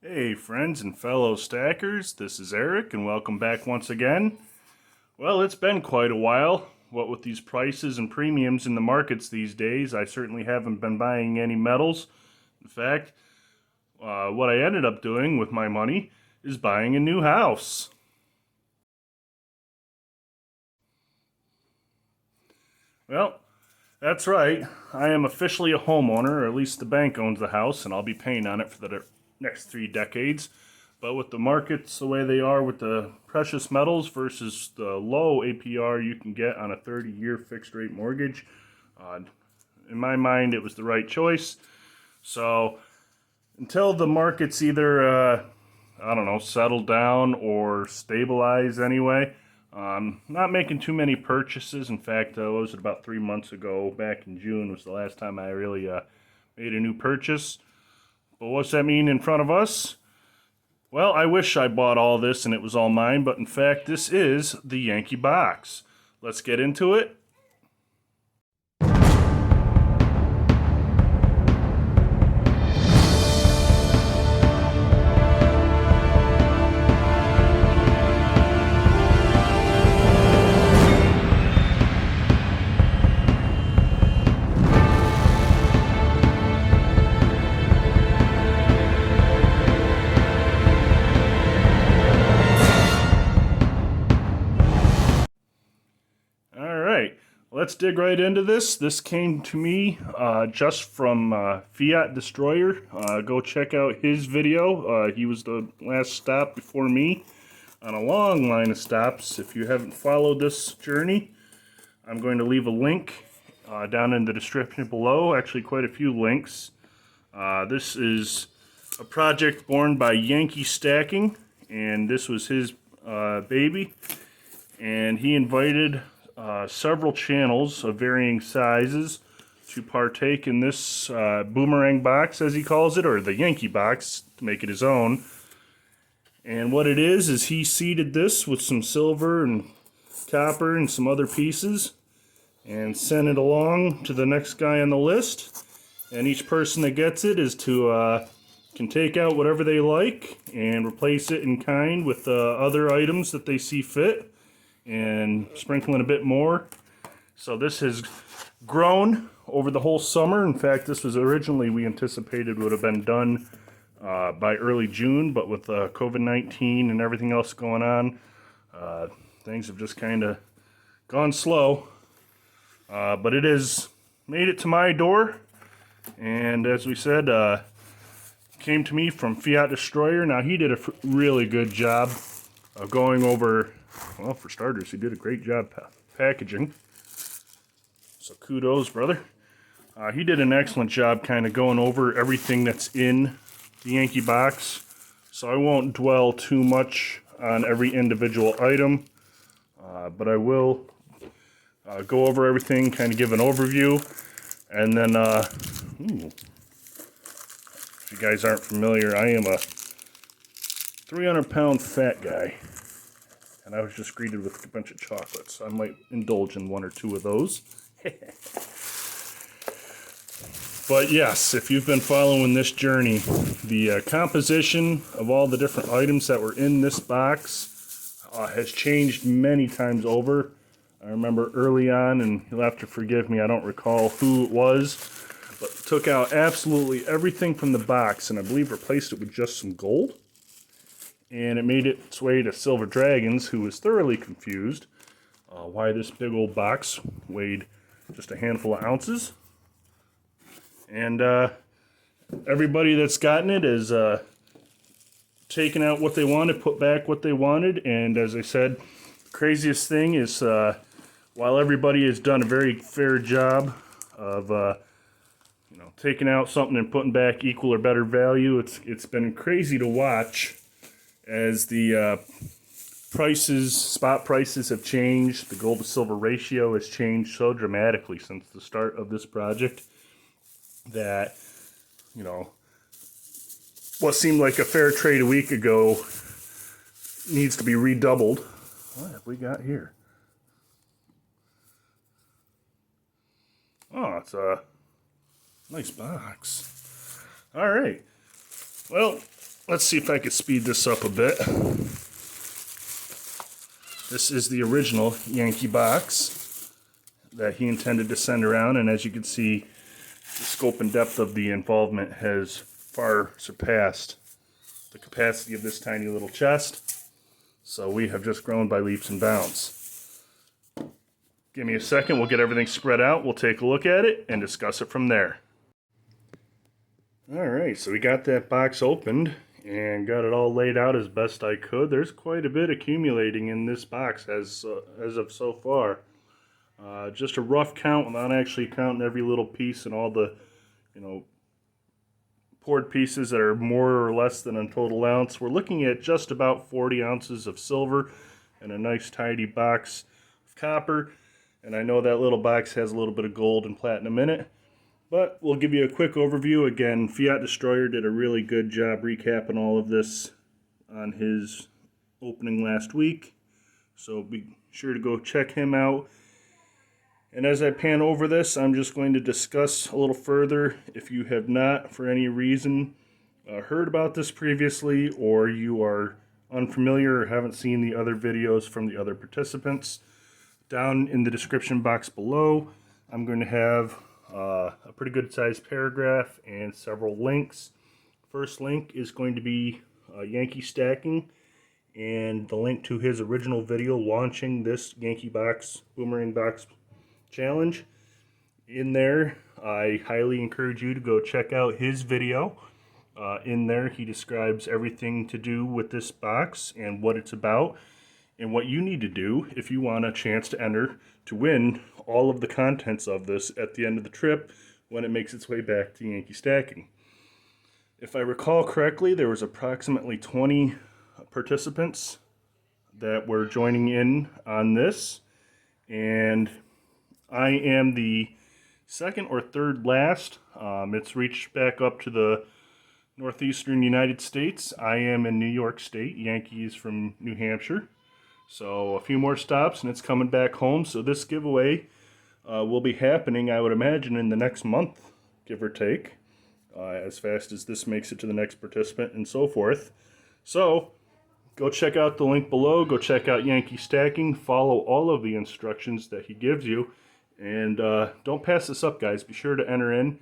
Hey friends and fellow stackers, this is Eric and welcome back once again. Well, it's been quite a while. What with these prices and premiums in the markets these days, I certainly haven't been buying any metals. In fact, what I ended up doing with my money is buying a new house. Well, that's right. I am officially a homeowner, or at least the bank owns the house, and I'll be paying on it for the next 3 decades. But with the markets the way they are with the precious metals versus the low APR you can get on a 30-year fixed rate mortgage, uh, in my mind, it was the right choice. So until the markets either, I don't know, settle down or stabilize anyway, not making too many purchases. In fact, what was it, about 3 months ago, back in June, was the last time I really made a new purchase. But what's that mean in front of us? Well, I wish I bought all this and it was all mine, but in fact, this is the Yankee box. Let's get into it. All right, let's dig right into this. This came to me just from Fiat Destroyer. Go check out his video. He was the last stop before me on a long line of stops. If you haven't followed this journey, I'm going to leave a link down in the description below. Actually, quite a few links. This is a project born by Yankee Stacking, and this was his baby. And he invited several channels of varying sizes to partake in this Boomerang box, as he calls it, or the Yankee box, to make it his own. And what it is he seeded this with some silver and copper and some other pieces and sent it along to the next guy on the list. And each person that gets it is to can take out whatever they like and replace it in kind with other items that they see fit, and sprinkling a bit more. So this has grown over the whole summer. In fact, this was originally, we anticipated, would have been done by early June, but with COVID-19 and everything else going on, things have just kind of gone slow. But it has made it to my door, and as we said, came to me from Fiat Destroyer. Now, he did a really good job of going over. Well, for starters, he did a great job packaging. So kudos, brother. He did an excellent job kind of going over everything that's in the Yankee box. So I won't dwell too much on every individual item. But I will go over everything, kind of give an overview. And then, if you guys aren't familiar, I am a 300-pound fat guy. And I was just greeted with a bunch of chocolates. I might indulge in one or two of those. But yes, if you've been following this journey, the composition of all the different items that were in this box has changed many times over. I remember early on, and you'll have to forgive me, I don't recall who it was, but took out absolutely everything from the box and I believe replaced it with just some gold. And it made its way to Silver Dragons, who was thoroughly confused why this big old box weighed just a handful of ounces. And everybody that's gotten it has taken out what they wanted, put back what they wanted. And as I said, the craziest thing is while everybody has done a very fair job of taking out something and putting back equal or better value, it's been crazy to watch as the spot prices have changed. The gold to silver ratio has changed so dramatically since the start of this project that, what seemed like a fair trade a week ago needs to be redoubled. What have we got here? Oh, it's a nice box. All right. Well, let's see if I can speed this up a bit. This is the original Yankee box that he intended to send around, and as you can see, the scope and depth of the involvement has far surpassed the capacity of this tiny little chest. So we have just grown by leaps and bounds. Give me a second, we'll get everything spread out, we'll take a look at it and discuss it from there. Alright, so we got that box opened and got it all laid out as best I could. There's quite a bit accumulating in this box as of so far. Just a rough count without actually counting every little piece and all the, poured pieces that are more or less than a total ounce. We're looking at just about 40 ounces of silver and a nice tidy box of copper. And I know that little box has a little bit of gold and platinum in it. But we'll give you a quick overview. Again, Fiat Destroyer did a really good job recapping all of this on his opening last week. So be sure to go check him out. And as I pan over this, I'm just going to discuss a little further. If you have not, for any reason, heard about this previously, or you are unfamiliar or haven't seen the other videos from the other participants, down in the description box below, I'm going to have a pretty good sized paragraph and several links. First link is going to be Yankee stacking and the link to his original video launching this Yankee box, Boomerang box challenge. In there, I highly encourage you to go check out his video. In there, he describes everything to do with this box and what it's about and what you need to do if you want a chance to enter to win all of the contents of this at the end of the trip when it makes its way back to Yankee stacking. If I recall correctly, there was approximately 20 participants that were joining in on this, and I am the second or third last. It's reached back up to the northeastern United States. I am in New York State. Yankee is from New Hampshire. So a few more stops and it's coming back home. So this giveaway will be happening, I would imagine, in the next month, give or take, as fast as this makes it to the next participant and so forth. So go check out the link below. Go check out Yankee Stacking. Follow all of the instructions that he gives you. And don't pass this up, guys. Be sure to enter in.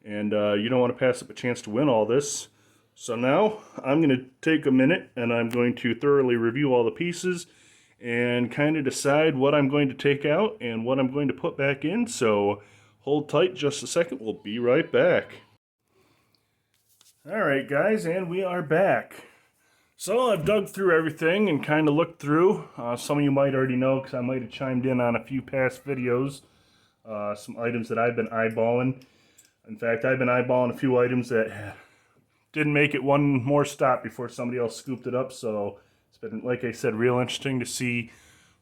And you don't want to pass up a chance to win all this. So now I'm going to take a minute and I'm going to thoroughly review all the pieces and kind of decide what I'm going to take out and what I'm going to put back in. So hold tight just a second. We'll be right back. Alright guys, and we are back. So I've dug through everything and kind of looked through. Some of you might already know because I might have chimed in on a few past videos. Some items that I've been eyeballing. In fact, I've been eyeballing a few items that didn't make it one more stop before somebody else scooped it up. So it's been, like I said, real interesting to see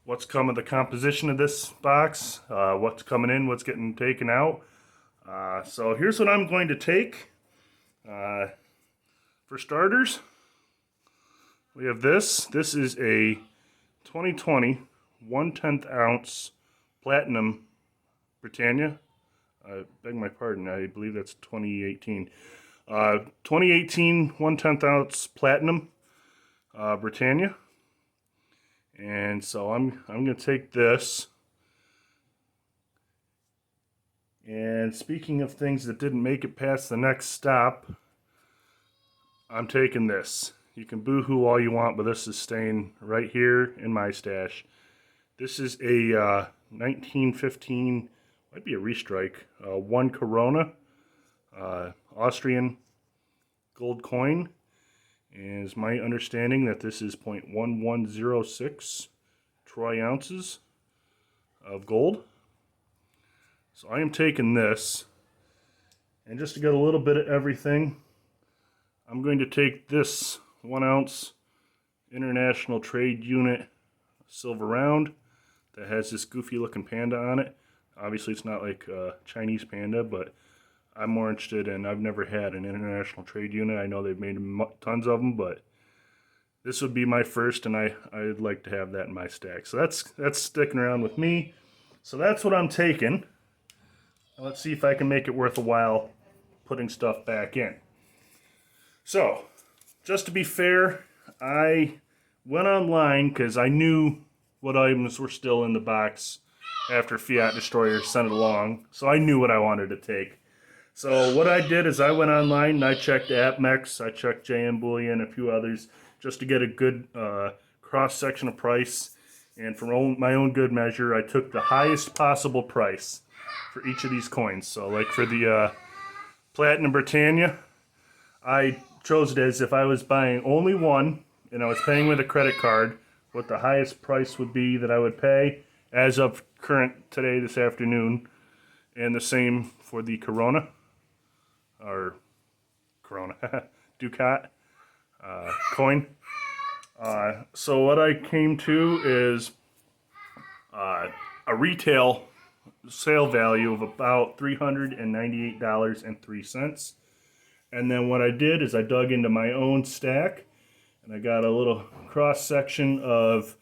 what's come of the composition of this box, what's coming in, what's getting taken out. So here's what I'm going to take. For starters, we have this. This is a 2020 1/10 ounce platinum Britannia. I beg my pardon, I believe that's 2018. 2018 1/10 ounce platinum Britannia. And so I'm going to take this. And speaking of things that didn't make it past the next stop, I'm taking this. You can boo-hoo all you want, but this is staying right here in my stash. This is a 1915, might be a restrike, 1 Corona, Austrian gold coin. And it's my understanding that this is 0.1106 troy ounces of gold. So I am taking this, and just to get a little bit of everything, I'm going to take this 1 ounce International Trade Unit silver round that has this goofy looking panda on it. Obviously it's not like a Chinese panda, but I'm more interested in, I've never had an International Trade Unit. I know they've made tons of them, but this would be my first, and I'd like to have that in my stack. So that's sticking around with me. So that's what I'm taking. Let's see if I can make it worth a while putting stuff back in. So, just to be fair, I went online because I knew what items were still in the box after Fiat Destroyer sent it along, so I knew what I wanted to take. So what I did is I went online and I checked AppMex, I checked JM Bullion, a few others, just to get a good cross-section of price. And for my own good measure, I took the highest possible price for each of these coins. So like for the Platinum Britannia, I chose it as if I was buying only one and I was paying with a credit card, what the highest price would be that I would pay as of today, this afternoon. And the same for the Corona, Ducat coin. So what I came to is a retail sale value of about $398.03. And then what I did is I dug into my own stack and I got a little cross section of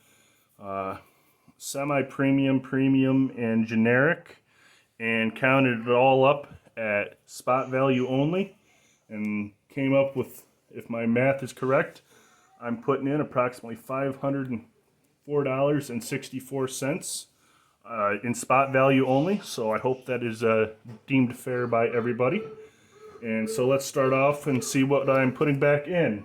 semi-premium, premium, and generic, and counted it all up at spot value only and came up with, if my math is correct, I'm putting in approximately $504.64 in spot value only. So I hope that is deemed fair by everybody. And so let's start off and see what I'm putting back in.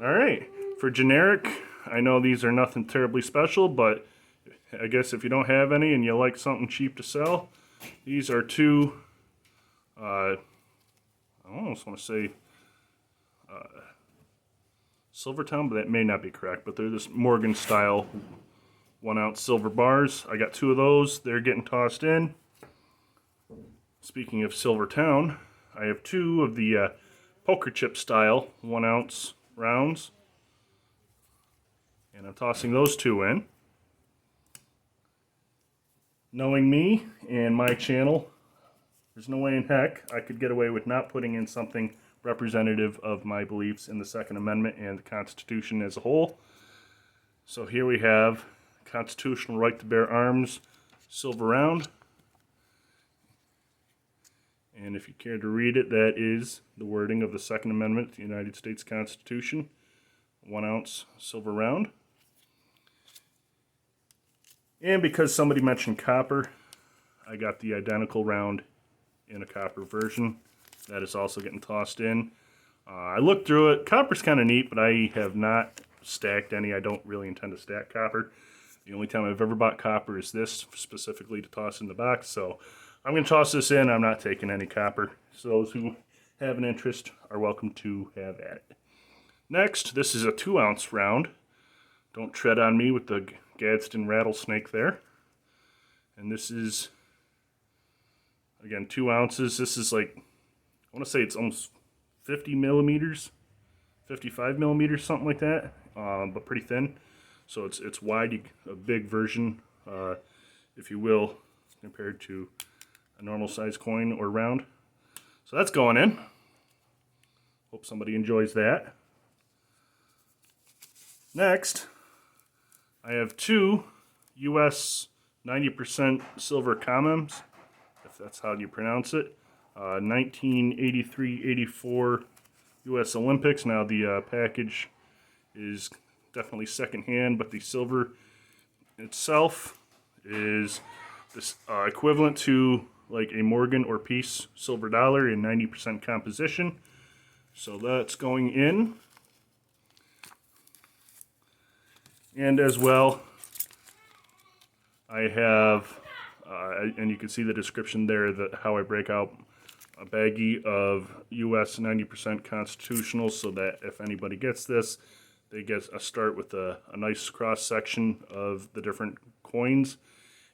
All right, for generic, I know these are nothing terribly special, but I guess if you don't have any and you like something cheap to sell, these are two, I almost want to say Silvertown, but that may not be correct, but they're this Morgan style 1 ounce silver bars. I got 2 of those. They're getting tossed in. Speaking of Silvertown, I have 2 of the poker chip style 1 ounce rounds, and I'm tossing those 2 in. Knowing me and my channel, there's no way in heck I could get away with not putting in something representative of my beliefs in the Second Amendment and the Constitution as a whole. So here we have Constitutional Right to Bear Arms silver round. And if you care to read it, that is the wording of the Second Amendment to the United States Constitution. 1 ounce silver round. And because somebody mentioned copper, I got the identical round in a copper version. That is also getting tossed in. I looked through it. Copper's kind of neat, but I have not stacked any. I don't really intend to stack copper. The only time I've ever bought copper is this, specifically to toss in the box. So I'm going to toss this in. I'm not taking any copper. So those who have an interest are welcome to have at it. Next, this is a 2 ounce round. Don't tread on me with the Gadsden rattlesnake there. And this is, again, 2 ounces. This is like, I want to say it's almost 50 millimeters, 55 millimeters, something like that, but pretty thin. So it's wide, a big version, if you will, compared to a normal size coin or round. So that's going in. Hope somebody enjoys that. Next, I have 2 US 90% silver commems, if that's how you pronounce it. 1983-84 US Olympics. Now the package is definitely secondhand, but the silver itself is this equivalent to like a Morgan or Peace silver dollar in 90% composition. So that's going in. And as well, I have, and you can see the description there, that how I break out a baggie of US 90% constitutional, so that if anybody gets this, they get a start with a nice cross section of the different coins.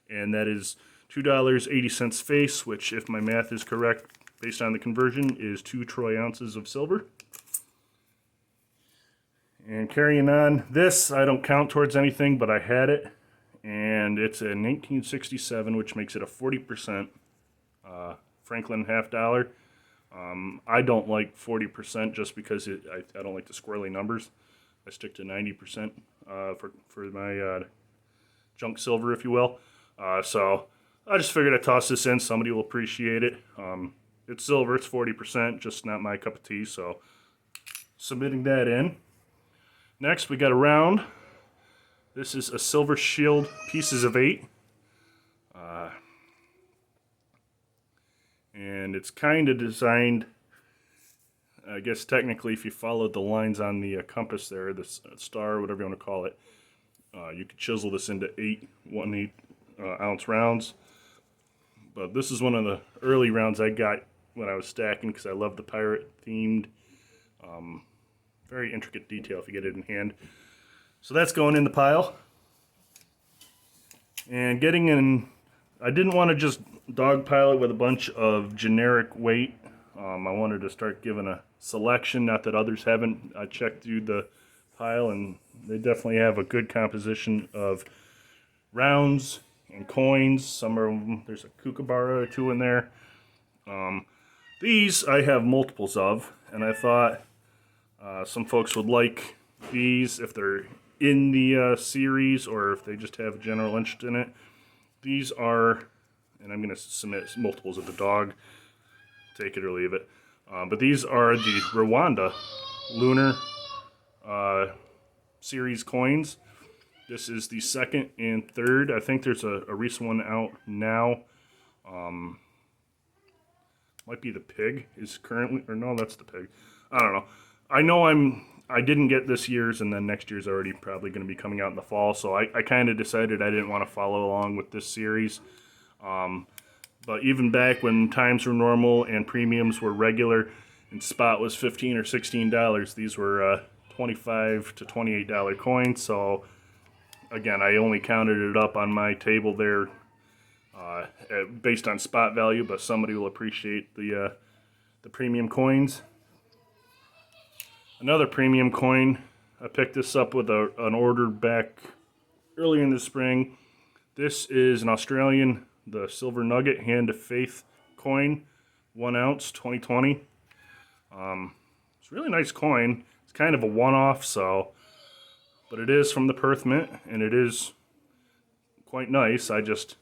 And that is $2.80 face, which, if my math is correct, based on the conversion, is 2 troy ounces of silver. And carrying on, this I don't count towards anything, but I had it, and it's a 1967, which makes it a 40% Franklin half dollar. I don't like 40% just because I don't like the squirrely numbers. I stick to 90% for my junk silver, if you will. So I just figured I'd toss this in. Somebody will appreciate it. It's silver, it's 40%, just not my cup of tea, so submitting that in. Next, we got a round. This is a Silver Shield Pieces of 8. And it's kind of designed, I guess technically if you followed the lines on the compass there, the star, whatever you want to call it, you could chisel this into 8 1/8 ounce rounds. But this is one of the early rounds I got when I was stacking because I love the pirate themed, very intricate detail if you get it in hand. So that's going in the pile. And getting in, I didn't want to just dogpile it with a bunch of generic weight. I wanted to start giving a selection, not that others haven't. I checked through the pile and they definitely have a good composition of rounds and coins. Some of them, there's a kookaburra or two in there. These I have multiples of, and I thought some folks would like these if they're in the series or if they just have a general interest in it. These are, and I'm going to submit multiples of the dog, take it or leave it. But these are the Rwanda Lunar series coins. This is the second and third. I think there's a recent one out now. Might be the pig is currently, or no, that's the pig. I don't know. I know I didn't get this year's, and then next year's already probably going to be coming out in the fall. So I kind of decided I didn't want to follow along with this series. But even back when times were normal and premiums were regular and spot was $15 or $16, these were $25 to $28 coins. So again, I only counted it up on my table there based on spot value, but somebody will appreciate the premium coins. Another premium coin, I picked this up with an order back earlier in the spring. This is an Australian, the Silver Nugget Hand of Faith coin, 1 ounce, 2020. It's a really nice coin. It's kind of a one-off, but it is from the Perth Mint, and it is quite nice. I just,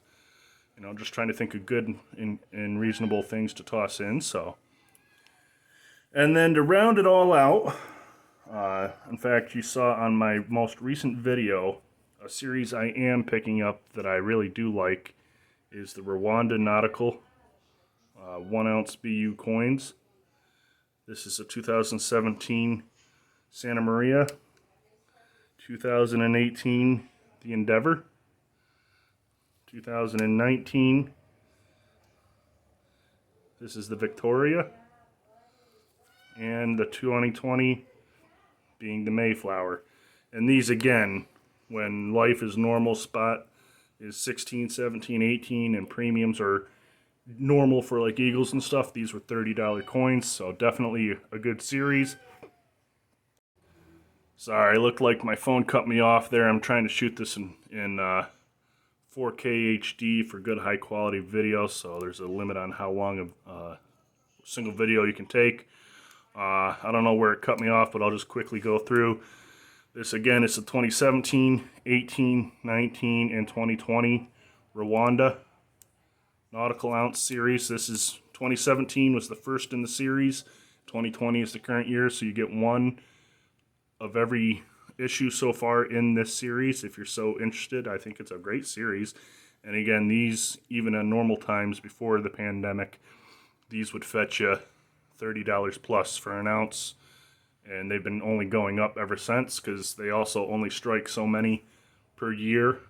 just trying to think of good and reasonable things to toss in, so. And then to round it all out, in fact, you saw on my most recent video, a series I am picking up that I really do like is the Rwanda Nautical 1 ounce BU coins. This is a 2017 Santa Maria, 2018 the Endeavor, 2019 this is the Victoria, and the 2020 being the Mayflower. And these again, when life is normal, spot is 16, 17, 18, and premiums are normal for like Eagles and stuff. These were $30 coins, so definitely a good series. Sorry, it looked like my phone cut me off there. I'm trying to shoot this in 4K HD for good high quality video, so there's a limit on how long a single video you can take. I don't know where it cut me off, but I'll just quickly go through. This again is the 2017, 18, 19, and 2020 Rwanda Nautical Ounce series. This is 2017 was the first in the series. 2020 is the current year, so you get one of every issue so far in this series. If you're so interested, I think it's a great series. And again, these, even in normal times before the pandemic, these would fetch you $30 plus for an ounce. And they've been only going up ever since because they also only strike so many per year.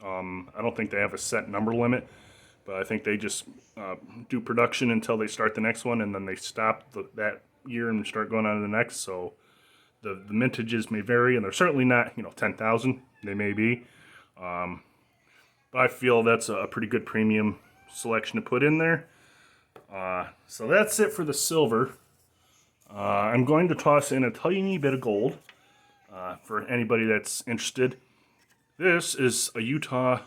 I don't think they have a set number limit, but I think they just do production until they start the next one, and then they stop that year and start going on to the next. So the mintages may vary, and they're certainly not 10,000. They may be, but I feel that's a pretty good premium selection to put in there. So that's it for the silver. I'm going to toss in a tiny bit of gold for anybody that's interested. This is a Utah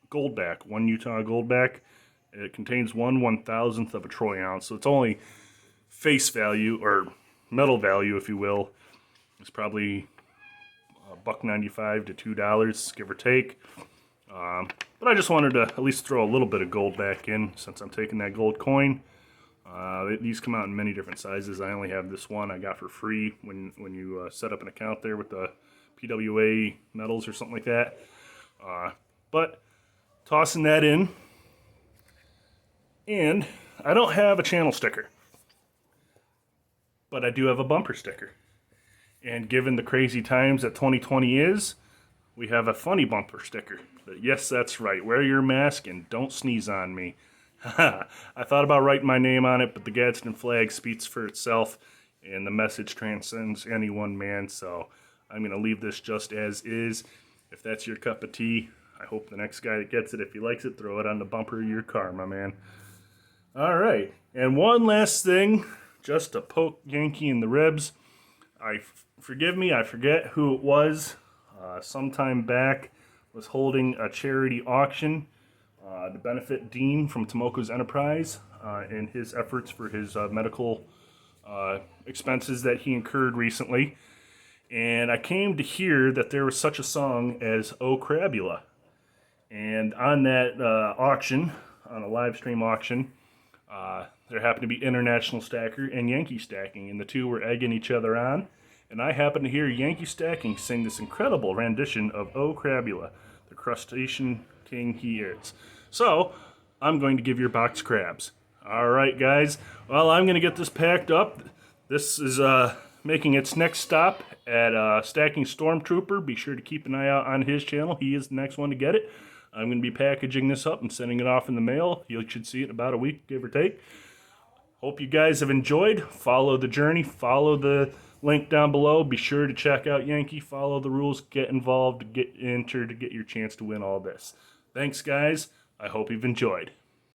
Goldback, 1 Utah Goldback. It contains 1/1000th of a troy ounce, so it's only face value, or metal value, if you will. It's probably $1.95 to $2, give or take. But I just wanted to at least throw a little bit of gold back in since I'm taking that gold coin. These come out in many different sizes. I only have this one I got for free when you set up an account there with the PWA metals or something like that. But tossing that in, and I don't have a channel sticker, but I do have a bumper sticker. And given the crazy times that 2020 is, we have a funny bumper sticker. But yes, that's right. Wear your mask and don't sneeze on me. I thought about writing my name on it, but the Gadsden flag speaks for itself, and the message transcends any one man, so I'm going to leave this just as is. If that's your cup of tea, I hope the next guy that gets it, if he likes it, throw it on the bumper of your car, my man. All right, and one last thing, just to poke Yankee in the ribs. Forgive me, I forget who it was. Sometime back, was holding a charity auction to benefit Dean from Tomoko's Enterprise in his efforts for his medical expenses that he incurred recently. And I came to hear that there was such a song as "Oh Crabula." And on that auction, on a live stream auction, there happened to be International Stacker and Yankee Stacking, and the two were egging each other on. And I happened to hear Yankee Stacking sing this incredible rendition of "Oh Crabula," the crustacean king he is. So, I'm going to give your box crabs. All right, guys. Well, I'm going to get this packed up. This is making its next stop at Stacking Stormtrooper. Be sure to keep an eye out on his channel. He is the next one to get it. I'm going to be packaging this up and sending it off in the mail. You should see it in about a week, give or take. Hope you guys have enjoyed. Follow the journey. Follow the link down below. Be sure to check out Yankee. Follow the rules. Get involved. Get entered to get your chance to win all this. Thanks, guys. I hope you've enjoyed.